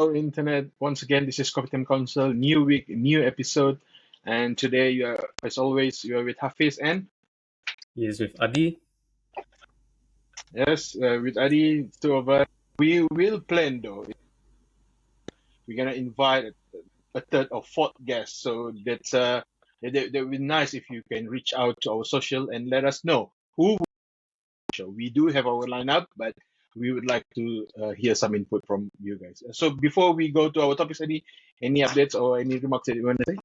Hello, Internet. Once again, this is Kopitiam Council. New week, new episode. And today, as always, you are with Haffisz and He is with Adi. yes, with Adi, two of us. We will plan though. We're gonna invite a third or fourth guest. So that would be nice if you can reach out to our social and let us know who. We do have our lineup, but we would like to hear some input from you guys. So before we go to our topics, Adi, any updates or any remarks that you want to say?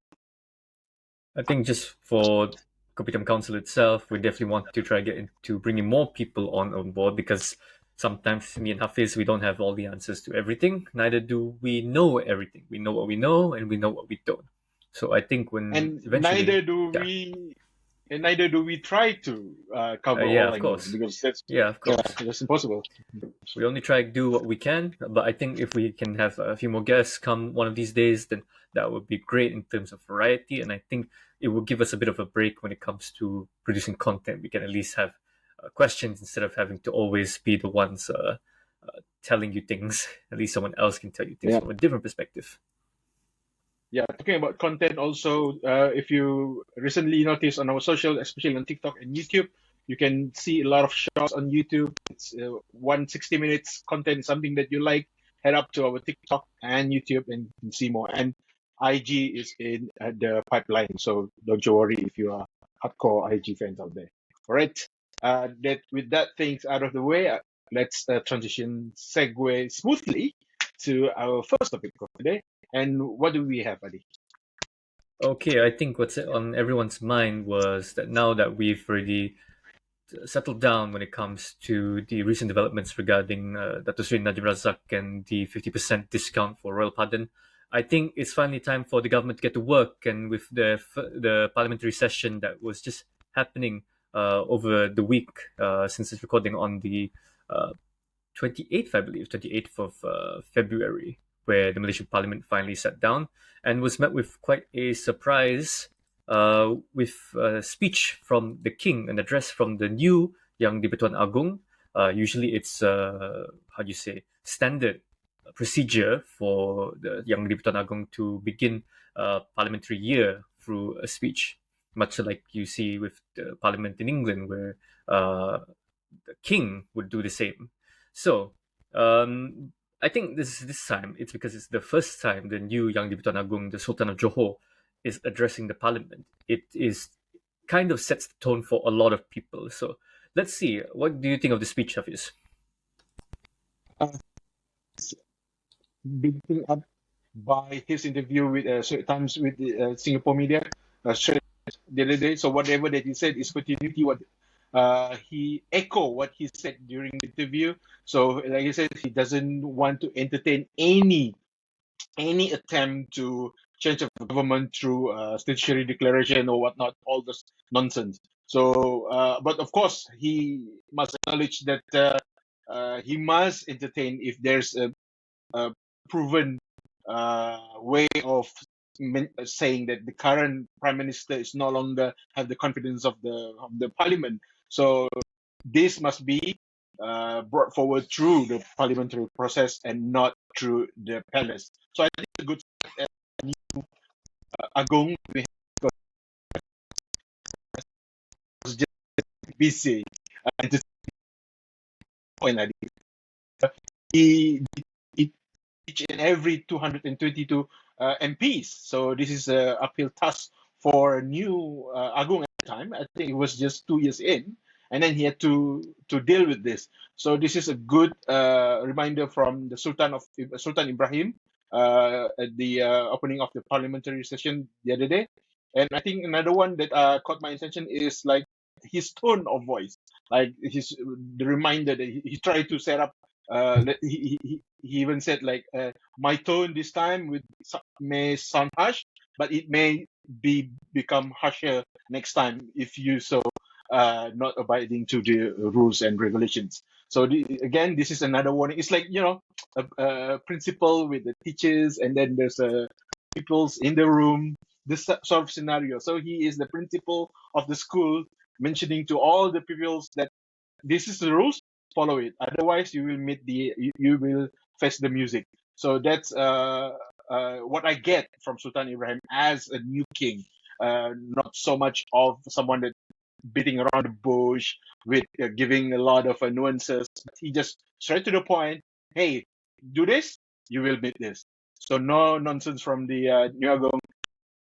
I think just for Kopitiam Council itself, we definitely want to try to bring in more people on board because sometimes me and Hafiz, we don't have all the answers to everything. Neither do we know everything. We know what we know and we know what we don't. So I think when And eventually, yeah, neither do we try to cover yeah, all of angles course, because yeah, of course. that's impossible. We only try to do what we can, but I think if we can have a few more guests come one of these days, then that would be great in terms of variety. And I think it will give us a bit of a break when it comes to producing content. We can at least have questions instead of having to always be the ones telling you things. At least someone else can tell you things Yeah. from a different perspective. Yeah, talking about content also, if you recently noticed on our social, especially on TikTok and YouTube, you can see a lot of shorts on YouTube. It's 160 minutes content, something that you like, head up to our TikTok and YouTube and you can see more. And IG is in the pipeline, so don't you worry if you are hardcore IG fans out there. All right, that with that things out of the way, let's segue smoothly to our first topic of today. And what do we have, Adi? Okay, I think what's on everyone's mind was that now that we've already settled down when it comes to the recent developments regarding Datuk Seri Najib Razak and the 50% discount for royal pardon, I think it's finally time for the government to get to work. And with the parliamentary session that was just happening over the week since it's recording on the 28th, I believe, 28th of February, where the Malaysian Parliament finally sat down and was met with quite a surprise with a speech from the king, an address from the new Yang Di-Pertuan Agong. Usually it's, how do you say, standard procedure for the Yang Di-Pertuan Agong to begin a parliamentary year through a speech, much like you see with the parliament in England, where the king would do the same. So, I think this time it's because it's the first time the new Yang Di-Pertuan Agong, the Sultan of Johor, is addressing the parliament. It is kind of sets the tone for a lot of people. So let's see. What do you think of the speech, Hafiz? Building up by his interview with times with Singapore media the other day. So whatever that he said is continuity. What he echo what he said during the interview. So like I said, he doesn't want to entertain any attempt to change the government through statutory declaration or whatnot, all this nonsense. So, but of course, he must acknowledge that he must entertain if there's a proven way of saying that the current prime minister is no longer have the confidence of the parliament. So this must be brought forward through the parliamentary process and not through the palace. So I think it's a good Agong was just busy. And to point at it, he each and every 222 MPs. So this is an uphill task for new Agong at the time. I think it was just 2 years in, and then he had to deal with this. So this is a good reminder from the Sultan Ibrahim at the opening of the parliamentary session the other day. And I think another one that caught my attention is like his tone of voice, like the reminder that he tried to set up. He even said like my tone this time may sound harsh, but it may become harsher next time if you so not abiding to the rules and regulations. So again, this is another warning. It's like a principal with the teachers, and then there's pupils in the room. This sort of scenario. So he is the principal of the school, mentioning to all the pupils that this is the rules, follow it. Otherwise, you will face the music. So that's what I get from Sultan Ibrahim as a new king. Not so much of someone that beating around the bush with giving a lot of nuances. But he just straight to the point. Hey, do this, you will beat this. So no nonsense from the New Agong.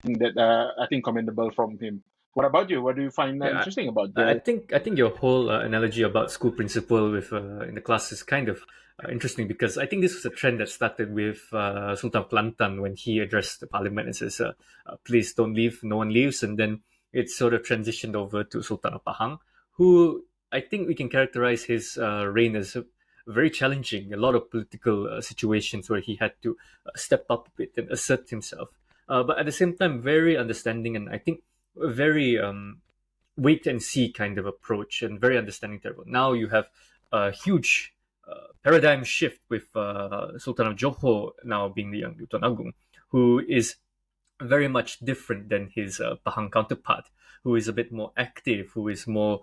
That I think commendable from him. What about you? What do you find Yeah, interesting about I the? think I think your whole analogy about school principal with in the class is kind of interesting because I think this was a trend that started with Sultan Kelantan when he addressed the parliament and says, "Please don't leave, no one leaves," and then it sort of transitioned over to Sultan of Pahang, who I think we can characterize his reign as very challenging. A lot of political situations where he had to step up a bit and assert himself, but at the same time, very understanding and I think very wait and see kind of approach and very understanding terrible. Now you have a huge paradigm shift with Sultan of Johor now being the Yang Di-Pertuan Agong, who is very much different than his Pahang counterpart, who is a bit more active, who is more,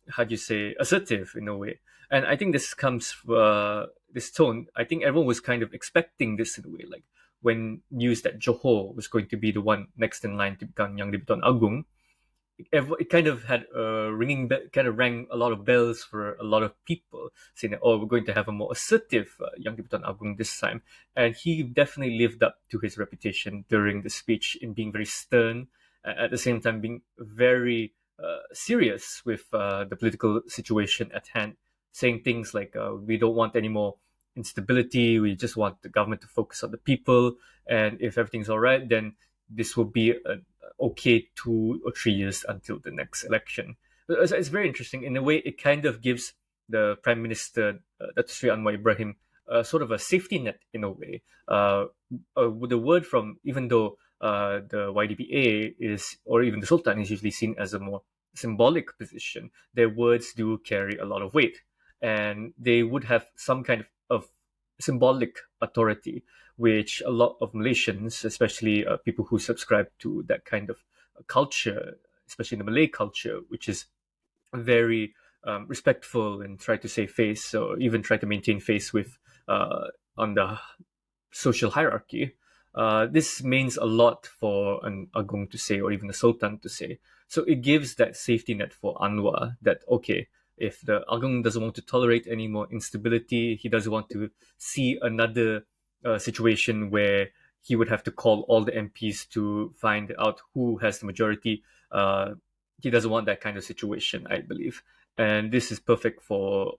how do you say, assertive in a way. And I think this comes, this tone, I think everyone was kind of expecting this in a way, like when news that Johor was going to be the one next in line to become Yang Di-Pertuan Agong, it kind of had a kind of rang a lot of bells for a lot of people, saying that, oh, we're going to have a more assertive Yang Di-Pertuan Agong this time. And he definitely lived up to his reputation during the speech in being very stern, at the same time being very serious with the political situation at hand, saying things like, we don't want any more instability, we just want the government to focus on the people, and if everything's all right, then this will be an okay 2 or 3 years until the next election. It's very interesting. In a way, it kind of gives the Prime Minister, Datuk Seri Anwar Ibrahim, sort of a safety net in a way. The word from, even though the YDPA is, or even the Sultan is usually seen as a more symbolic position, their words do carry a lot of weight. And they would have some kind of symbolic authority, which a lot of Malaysians, especially people who subscribe to that kind of culture, especially the Malay culture, which is very respectful and try to save face or even try to maintain face with on the social hierarchy. This means a lot for an Agong to say or even a Sultan to say. So it gives that safety net for Anwar that, okay, if the Agong doesn't want to tolerate any more instability, he doesn't want to see another situation where he would have to call all the MPs to find out who has the majority. He doesn't want that kind of situation, I believe. And this is perfect for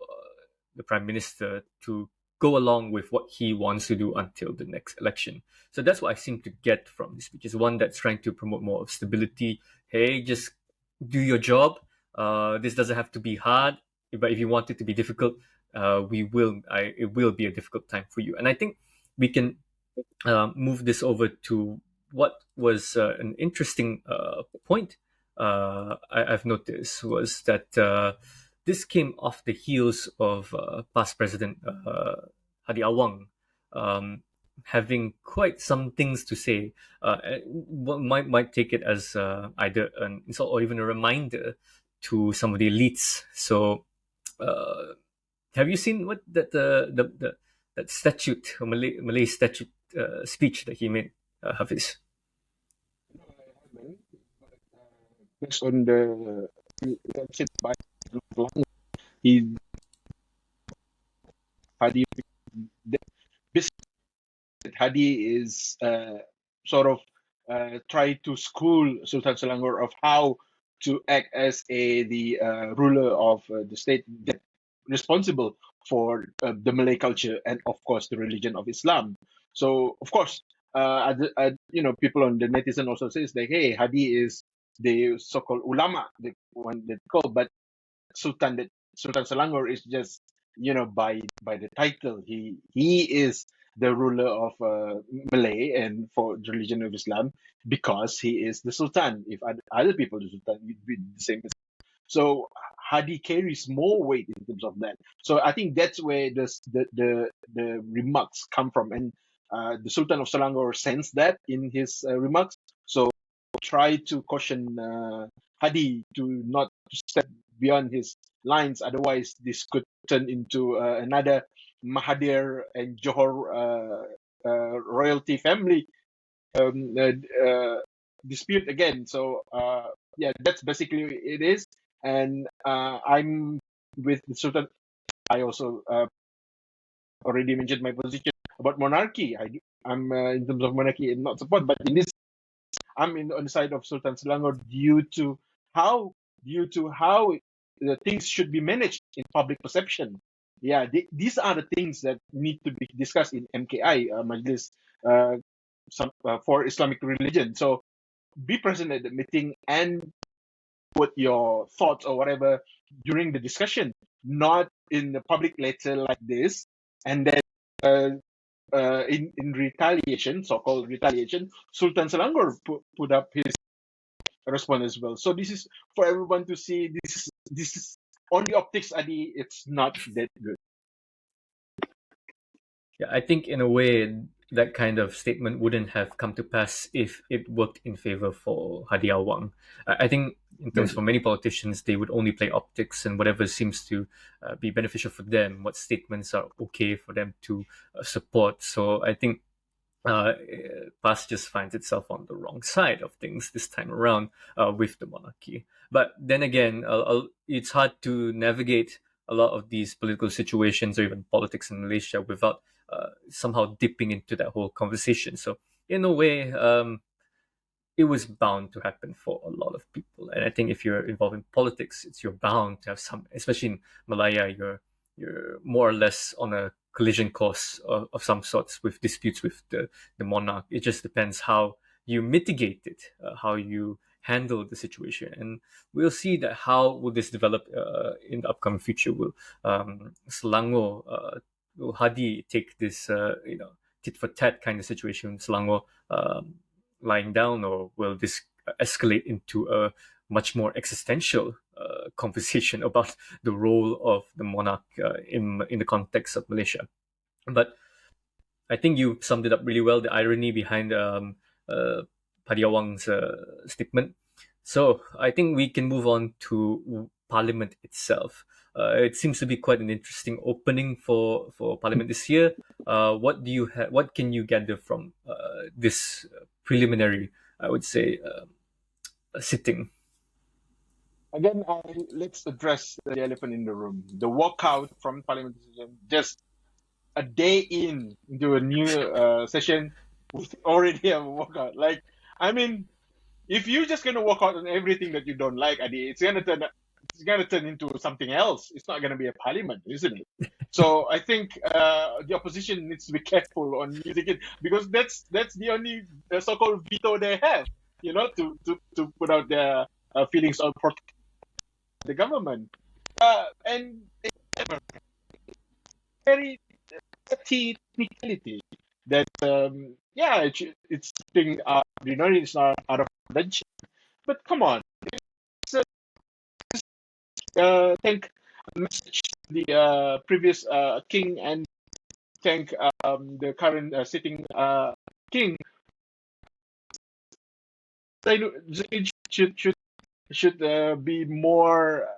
the Prime Minister to go along with what he wants to do until the next election. So that's what I seem to get from this speech, is one that's trying to promote more of stability. Hey, just do your job. This doesn't have to be hard, but if you want it to be difficult, it will be a difficult time for you. And I think we can move this over to what was an interesting point I've noticed was that this came off the heels of past President Hadi Awang having quite some things to say. One might take it as either an insult or even a reminder to some of the elites. So, have you seen what that statute, or Malay statute speech that he made, Hafiz? Based on the that's it by he Hadi Hadi is sort of try to school Sultan Selangor of how to act as the ruler of the state that responsible for the Malay culture and of course the religion of Islam. So of course, people on the netizen also says like, hey, Hadi is the so-called ulama, the one that call, but Sultan Selangor is just by the title. He is the ruler of Malay and for the religion of Islam because he is the Sultan. If other people the Sultan, you'd be the same. So Hadi carries more weight in terms of that. So I think that's where the remarks come from, and the Sultan of Selangor sensed that in his remarks. So try to caution Hadi to not to step beyond his lines. Otherwise, this could turn into another Mahathir and Johor royalty family dispute again. So yeah, that's basically it is. And I'm with Sultan. I also already mentioned my position about monarchy. I'm in terms of monarchy and not support, but in this, I'm on the side of Sultan Selangor due to how the things should be managed in public perception. Yeah, these are the things that need to be discussed in MKI, Majlis uh, for Islamic religion. So be present at the meeting and put your thoughts or whatever during the discussion, not in the public letter like this. And then in retaliation, so-called retaliation, Sultan Selangor put up his response as well. So this is for everyone to see. This is on the optics, Adi. It's not that good. Yeah, I think in a way that kind of statement wouldn't have come to pass if it worked in favor for Hadi Awang. I think in terms for many politicians, they would only play optics and whatever seems to be beneficial for them, what statements are okay for them to support. So I think uh, PAS just finds itself on the wrong side of things this time around with the monarchy. But then again, it's hard to navigate a lot of these political situations or even politics in Malaysia without somehow dipping into that whole conversation. So, in a way, it was bound to happen for a lot of people. And I think if you're involved in politics, you're bound to have some, especially in Malaya, you're more or less on a collision course of some sorts with disputes with the monarch. It just depends how you mitigate it, how you handle the situation, and we'll see that how will this develop in the upcoming future. Will Selangor, will Hadi take this, tit for tat kind of situation? Selangor lying down, or will this escalate into a much more existential conversation about the role of the monarch in the context of Malaysia? But I think you summed it up really well. The irony behind Padiawang's statement. So I think we can move on to Parliament itself. It seems to be quite an interesting opening for Parliament this year. What do you what can you gather from this preliminary, I would say, sitting? Again, let's address the elephant in the room. The walkout from Parliament decision just a day into a new session, we already have a walkout. Like, I mean, if you're just gonna walk out on everything that you don't like, Adi, it's gonna turn into something else. It's not gonna be a parliament, isn't it? So I think the opposition needs to be careful on using it because that's the only so-called veto they have, to put out their feelings on the government. And it's very technicality that yeah, it's something it's not out of convention. But come on, so, thank message the previous king and thank the current sitting king. They should be more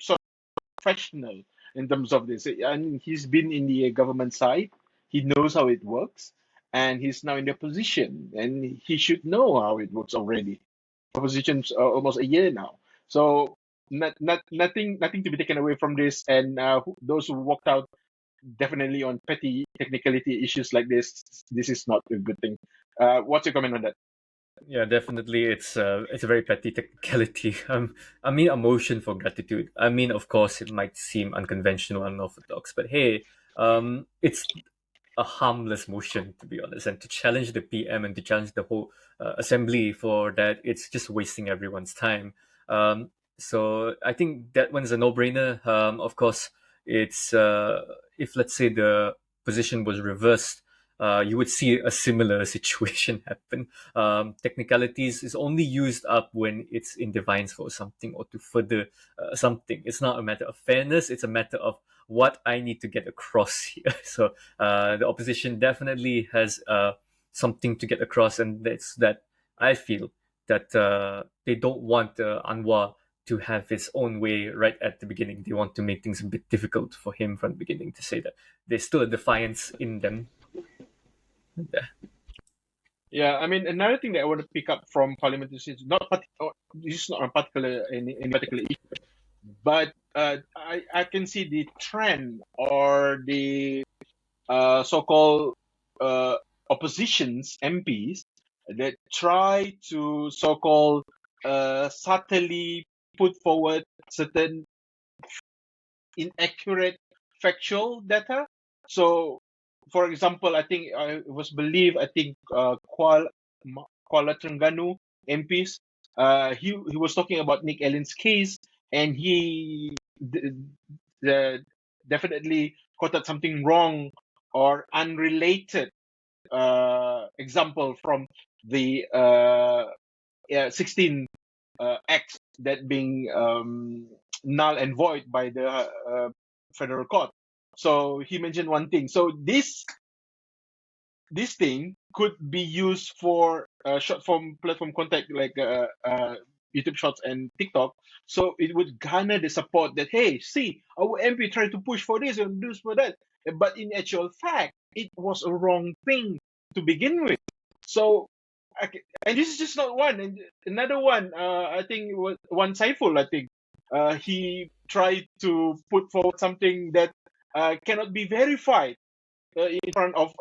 sort of professional in terms of this. And he's been in the government side. He knows how it works, and he's now in the position, and he should know how it works already. Positions almost a year now. So nothing to be taken away from this. And those who walked out definitely on petty technicality issues like this is not a good thing. What's your comment on that? Yeah, definitely. It's a very petty technicality. I mean, a motion for gratitude. I mean, of course, it might seem unconventional, unorthodox, but hey, it's a harmless motion, to be honest. And to challenge the PM and to challenge the whole assembly for that, it's just wasting everyone's time. So I think that one's a no-brainer. Of course, it's if let's say the position was reversed, you would see a similar situation happen. Technicalities is only used up when it's in defiance for something or to further something. It's not a matter of fairness. It's a matter of what I need to get across here. So the opposition definitely has something to get across, and that's that I feel that they don't want Anwar to have his own way right at the beginning. They want to make things a bit difficult for him from the beginning, to say that there's still a defiance in them. Yeah. Yeah, I mean, another thing that I want to pick up from parliamentary is this is not a particular any particular issue, but I can see the trend or the so-called uh, oppositions MPs that try to so-called subtly put forward certain inaccurate factual data. So, for example, I think it was believed, I think Kuala Terengganu MPs, he was talking about Nick Allen's case, and he definitely quoted something wrong or unrelated example from the 16 acts that being null and void by the federal court. So he mentioned one thing. So this thing could be used for short form platform content like YouTube Shorts and TikTok. So it would garner the support that, hey, see, our MP tried to push for this and do for that. But in actual fact, it was a wrong thing to begin with. So, and this is just not one. And another one, I think it was one Saiful, I think. He tried to put forward something that cannot be verified in front of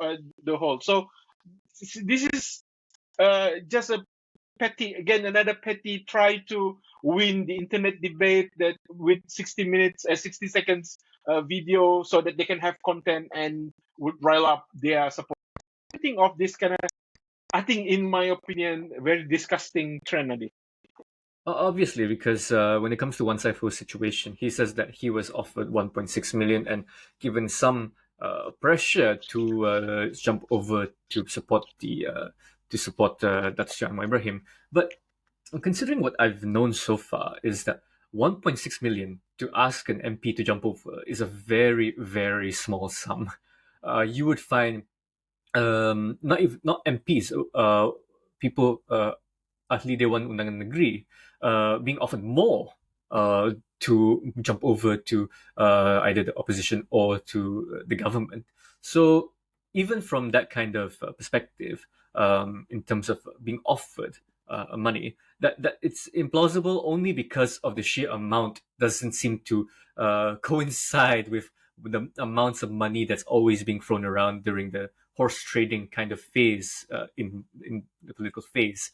the whole. So this is just a another petty try to win the internet debate that with 60 minutes, 60 seconds video so that they can have content and would rile up their support. I think of this kind of, I think in my opinion, very disgusting trend, Adi. Obviously, because when it comes to One Saifu's situation, he says that he was offered 1.6 million and given some pressure to jump over to support Datuk Anwar Ibrahim. But considering what I've known so far is that 1.6 million to ask an MP to jump over is a very, very small sum. You would find not MPs, people ahli Dewan Undangan Negeri being offered more to jump over to either the opposition or to the government. So even from that kind of perspective, in terms of being offered money, that it's implausible only because of the sheer amount doesn't seem to coincide with the amounts of money that's always being thrown around during the horse trading kind of phase in the political phase.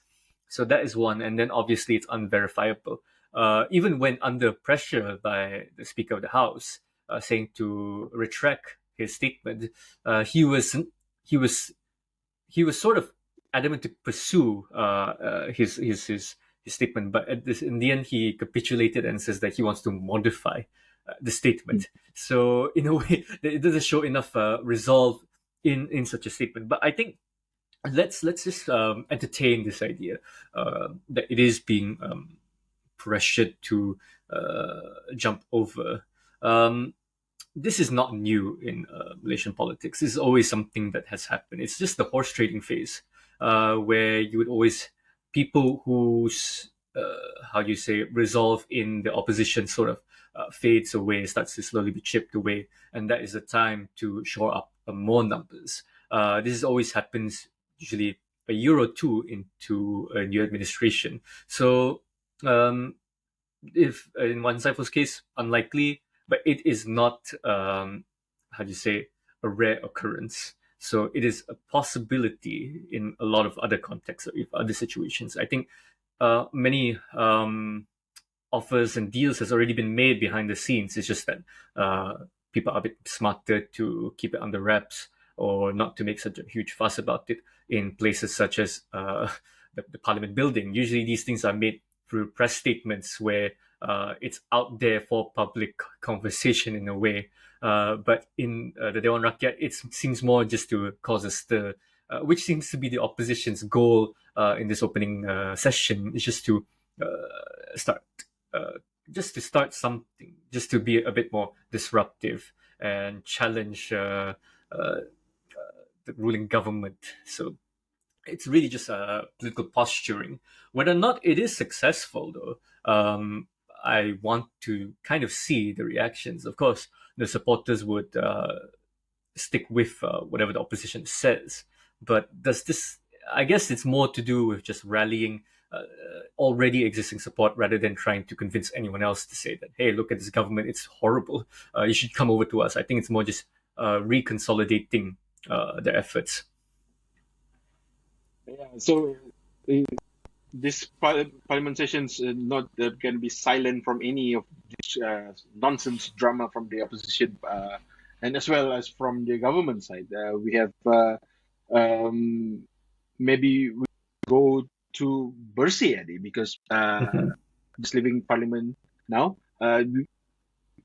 So that is one, and then obviously it's unverifiable. Even when under pressure by the Speaker of the House, saying to retract his statement, he was he was sort of adamant to pursue his statement, but in the end he capitulated and says that he wants to modify the statement. So in a way, it doesn't show enough resolve in such a statement. But I think let's just entertain this idea that it is being pressured to jump over. This is not new in Malaysian politics. This is always something that has happened. It's just the horse trading phase, where you would always people whose how do you say resolve in the opposition sort of fades away, starts to slowly be chipped away, and that is the time to shore up more numbers. This is always happens usually a year or two into a new administration. So if in Wan Saiful's case, unlikely, but it is not how do you say a rare occurrence. So it is a possibility in a lot of other contexts or other situations. I think many offers and deals has already been made behind the scenes. It's just that people are a bit smarter to keep it under wraps or not to make such a huge fuss about it in places such as the Parliament building. Usually these things are made through press statements where it's out there for public conversation in a way. But in the Dewan Rakyat, it seems more just to cause a stir, which seems to be the opposition's goal in this opening session. It's just to start, just to start something, just to be a bit more disruptive and challenge the ruling government. So it's really just political posturing. Whether or not it is successful, though, I want to kind of see the reactions. Of course, the supporters would stick with whatever the opposition says. But does this? I guess it's more to do with just rallying already existing support rather than trying to convince anyone else to say that, hey, look at this government, it's horrible. You should come over to us. I think it's more just reconsolidating their efforts. Yeah. So this parliament sessions not can be silent from any of this nonsense drama from the opposition, and as well as from the government side. We have um, maybe we go to Bersih, Adi, because Mhm. just leaving parliament now.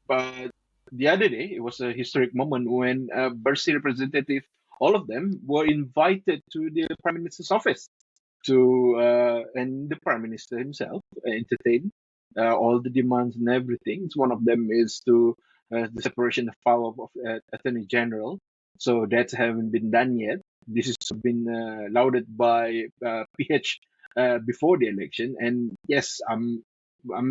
But the other day, it was a historic moment when Bersih representative, all of them were invited to the prime minister's office to and the prime minister himself entertained all the demands and everything. So one of them is to the separation of power of attorney general. So that haven't been done yet. This has been lauded by PH before the election. And yes, I'm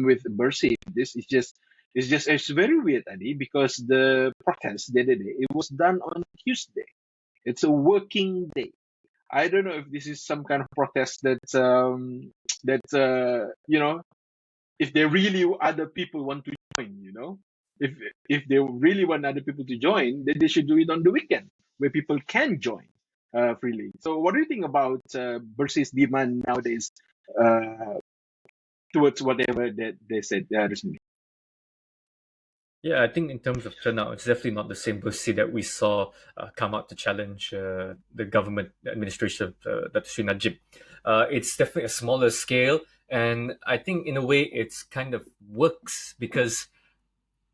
with Bersih. This is just it's very weird, Adi, because the protest the other day it was done on Tuesday. It's a working day. I don't know if this is some kind of protest that if they really other people want to join, if they really want other people to join, then they should do it on the weekend where people can join freely. So, what do you think about Bersih's demand nowadays towards whatever that they said recently? Yeah, I think in terms of turnout, it's definitely not the same Bersih that we saw come out to challenge the government the administration of Datuk Sri Najib. It's definitely a smaller scale, and I think in a way it's kind of works because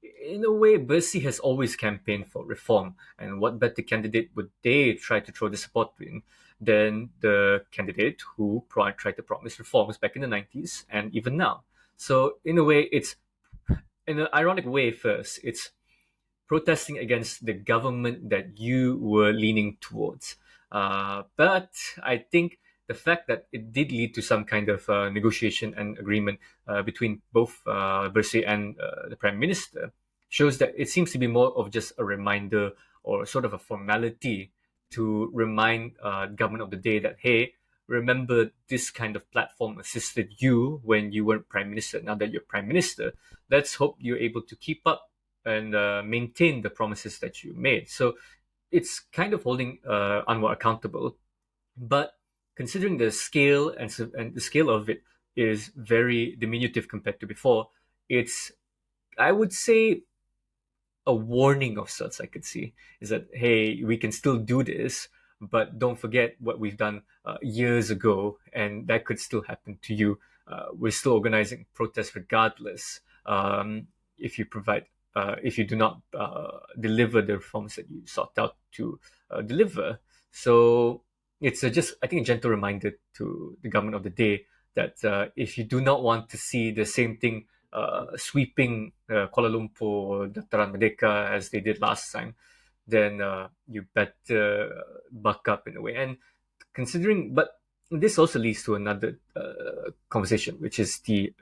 in a way, Bersih has always campaigned for reform, and what better candidate would they try to throw the support in than the candidate who tried to promise reforms back in the 90s and even now? So, in a way, it's in an ironic way, first, it's protesting against the government that you were leaning towards. But I think the fact that it did lead to some kind of negotiation and agreement between both Bersih and the Prime Minister shows that it seems to be more of just a reminder or sort of a formality to remind government of the day that, hey, remember this kind of platform assisted you when you weren't Prime Minister. Now that you're Prime Minister, let's hope you're able to keep up and maintain the promises that you made. So it's kind of holding Anwar accountable, but considering the scale and the scale of it is very diminutive compared to before, it's I would say a warning of sorts I could see is that, hey, we can still do this, but don't forget what we've done years ago, and that could still happen to you. We're still organizing protests regardless. If you provide, if you do not deliver the reforms that you sought out to deliver, so it's just I think a gentle reminder to the government of the day that if you do not want to see the same thing sweeping Kuala Lumpur or Dataran Merdeka as they did last time, then you better buck up in a way. And considering, but this also leads to another conversation, which is the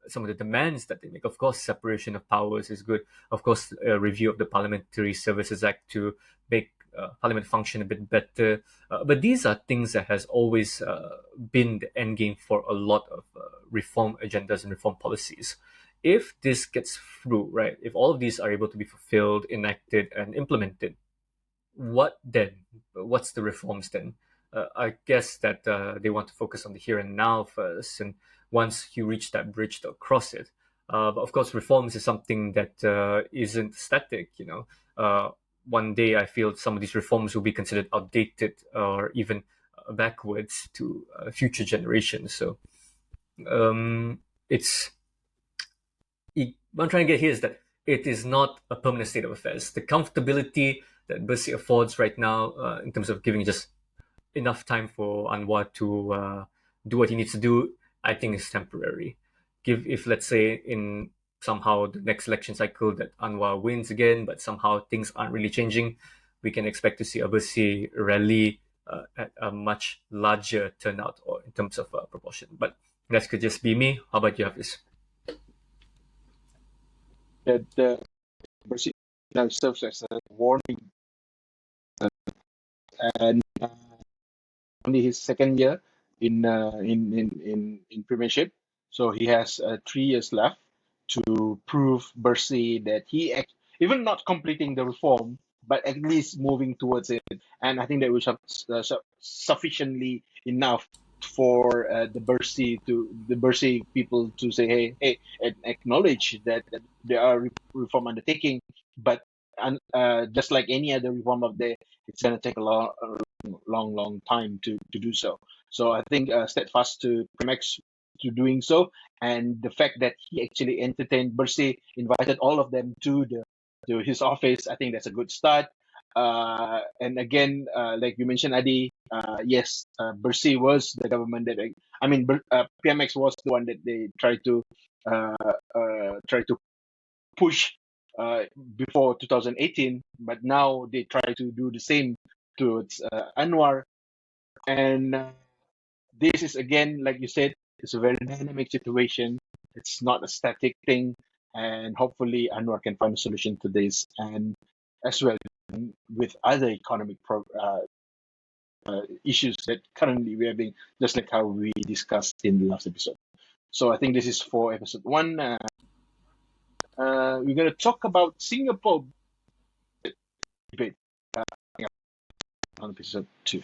some of the demands that they make. Of course, separation of powers is good. Of course, a review of the Parliamentary Services Act to make Parliament function a bit better. But these are things that has always been the end game for a lot of reform agendas and reform policies. If this gets through, right, if all of these are able to be fulfilled, enacted, and implemented, what then? What's the reforms then? I guess that they want to focus on the here and now first, and once you reach that bridge, they'll cross it. But of course, reforms is something that isn't static. One day I feel some of these reforms will be considered outdated or even backwards to future generations. So it's what I'm trying to get here is that it is not a permanent state of affairs. The comfortability that Bersih affords right now, in terms of giving just enough time for Anwar to do what he needs to do, I think is temporary. If let's say in somehow the next election cycle that Anwar wins again, but somehow things aren't really changing, we can expect to see a Bersih rally at a much larger turnout or in terms of proportion. But that could just be me. How about you, Hafiz? that Bersih now serves as a warning, and only his second year in Premiership, so he has 3 years left to prove Bersih that even not completing the reform, but at least moving towards it. And I think that was sufficiently enough for the Bersih people to say, hey, and acknowledge that there are reform undertaking, but just like any other reform up there, it's going to take a long time to do so. So I think steadfast to Premex to doing so, and the fact that he actually entertained Bersih, invited all of them to his office, I think that's a good start. And again, like you mentioned, Adi, yes, Bersih was the government that PMX was the one that they tried to push before 2018, but now they try to do the same towards Anwar. And this is again, like you said, it's a very dynamic situation. It's not a static thing, and hopefully Anwar can find a solution to this, and as well with other economic issues that currently we are having, just like how we discussed in the last episode. So I think this is for episode 1. We're going to talk about Singapore debate on episode 2.